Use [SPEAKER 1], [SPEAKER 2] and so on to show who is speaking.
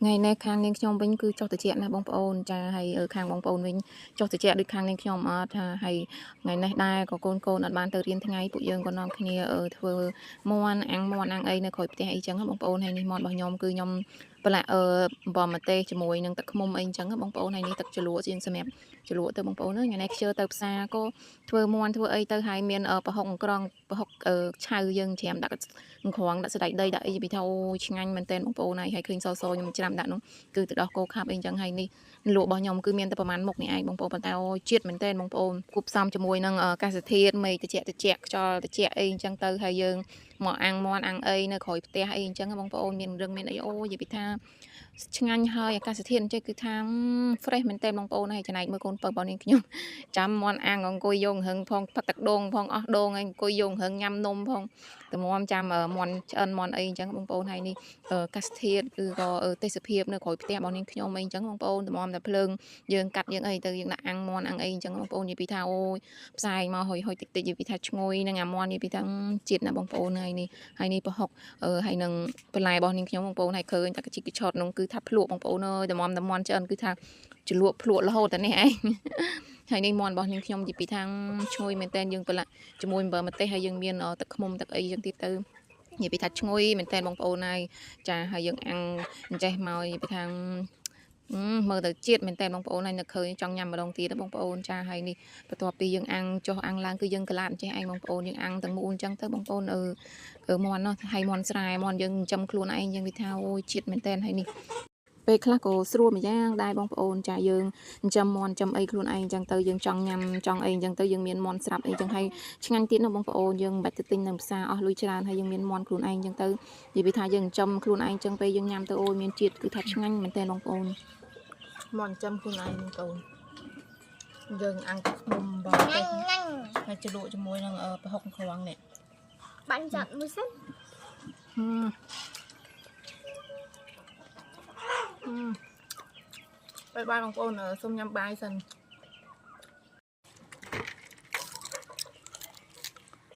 [SPEAKER 1] ngày nay khang nên trongវិញគឺចុះត្រជាក់ណាស់បងប្អូនចាហើយខាងបងប្អូនវិញចុះត្រជាក់ដូចខាងនាងខ្ញុំអត់ថាហើយថ្ងៃនេះដែរក៏កូនអត់បានទៅរៀនថ្ងៃពួកយើងក៏នាំគ្នាធ្វើមាន់អាំងអីនៅក្រោយផ្ទះអីចឹងបងប្អូនហើយនេះមាន់របស់ខ្ញុំគឺខ្ញុំប្រឡាក់បំពងម្ទេសជាមួយនឹងទឹកឃ្មុំអីចឹងបងប្អូនហើយនេះទឹកជ្រលក់ជាងសម្រាប់ជ្រលក់ទៅបងប្អូនថ្ងៃនេះខ្ជិលទៅផ្សារក៏ធ្វើមាន់ធ្វើអីទៅហើយមានប្រហុកក្រងប្រហុកឆៅយើងច្រាមដាក់ក្រងដាក់សណ្តែកដីដាក់អីពីថាអូឆ្ងាញ់មែនតើបងប្អូនហើយឃើញសខ្ញុំច្រាមដាក់នោះគឺទៅដោះគោខាប់អីចឹងហើយនេះលក់របស់ខ្ញុំគឺមានតែប្រហែលមុខនេះឯងបងប្អូនប៉ុន្តែអូជាតិមែនតើបងប្អូនគូផ្សំជាមួយនឹងអាកាសធាតុមេឃត្រជាក់ខ្យល់ត្រជាក់អីចឹងទៅហើយយើងមកអាំងមាន់អាំងអីនៅក្រោយផ្ទះអីចឹងបងប្អូនមានរឿងមានអីអូនិយាយពីថាឆ្ងាញ់ហើយអាកាសធាតុអញ្ចឹងគឺថា fresh មែនតើបងប្អូនហើយចំណែកមើលកូនបើបងនេះខ្ញុំចាំមាន់អាំងអង្គុយយងហឹងផងផឹកទឹកដូងផងអស់ដូងហើយអង្គុយយងហឹងញ៉ាំនំផងតម្រាំចាំមាន់ឆ្អិនមាន់អីអញ្ចឹងបងប្អូនហើយនេះអាកាសធាតុគឺក៏ទេសភាពនៅក្រោយផ្ទះបងនេះខ្ញុំអីអញ្ចឹងបងប្អូនតម្រាំតែភ្លើងយើងកាត់យើងអីទៅយើងដាក់អាំងមាន់អាំងអីអញ្ចឹងបងប្អូននិយាយពីថាអូយផ្សាយមកហុយតិចនិយាយពីថាឈ្ងុយនឹងអាមាន់និយាយពីថាជាតិណាបងប្អូនហើយនេះប្រហុកហើយនឹងបន្លែរបស់នាងខ្ញុំបងប្អូនហើយឃើញតែកជីកឆតនោះគឺថាភ្លក់បងប្អូនអើយតម្រាំមាន់ឆ្អិនគឺថាជ្រលក់ភ្លក់រហូតតែនេះឯងហើយនេះមាន់របស់នាងខ្ញុំនិយាយពីថាឈ្ងុយមែនតើយើងប្រឡាក់ជាមួយអំបិលម្ទេសហើយយើងមានទឹកឃ្មុំទឹកអីចឹងទៀតទៅនិយាយពីថាឈ្ងុយមែនតើបងប្អូនហើយចាហើយយើងអាំងអញ្ចេះមកនិយាយពីថាមើលទៅជាតិមែនតើបងប្អូនហើយនឹកឃើញចង់ញ៉ាំម្ដងទៀតបងប្អូនចាហើយនេះបន្ទាប់ពីយើងអាំងចុះអាំងឡើងគឺយើងកលាត់អញ្ចេះឯងបងប្អូនយើងអាំងទាំងមូលអញ្ចឹងទៅបងប្អូនមាន់នោះហើយមាន់ស្រែមាន់យើងចិញ្ចឹមខ្លួនឯងយើងនិយាយថាអូយជាតិមែនតើហើយនេះពេលខ្លះក៏ស្រួលម្យ៉ាងដែរបងប្អូនចាយើងចិញ្ចឹមមាន់ចិញ្ចឹមអីខ្លួនឯងអញ្ចឹងទៅយើងចង់ញ៉ាំចង់អីអញ្ចឹងទៅយើងមានមាន់ស្រាប់អីអញ្ចឹងហើយឆ្ងាញ់ទៀតណាបងប្អូនយើងមិនបាច់ទៅទិញនៅផ្សារអស់លុយច្រើនហើយយើងមានមាន់ខ្លួនឯងអញ្ចឹងទៅនិយាយពីថាយើងចិញ្ចឹមខ្លួនឯងអញ្ចឹងពេលយើងញ៉ាំទៅអូយមានជាតិគឺថាឆ្ងាញ់មែនតើបងប្អូនមាន់ចិញ្ចឹមខ្លួនឯងបងប្អូនយើងអាំងទឹកខ្មុំបងទៅហើយជ្រលក់ជាមួយនឹងប្រហុកក្រងនេះ
[SPEAKER 2] បាញ់ចាត់មួយសិន
[SPEAKER 1] បាយបងប្អូនសុំញ៉ាំបាយសិន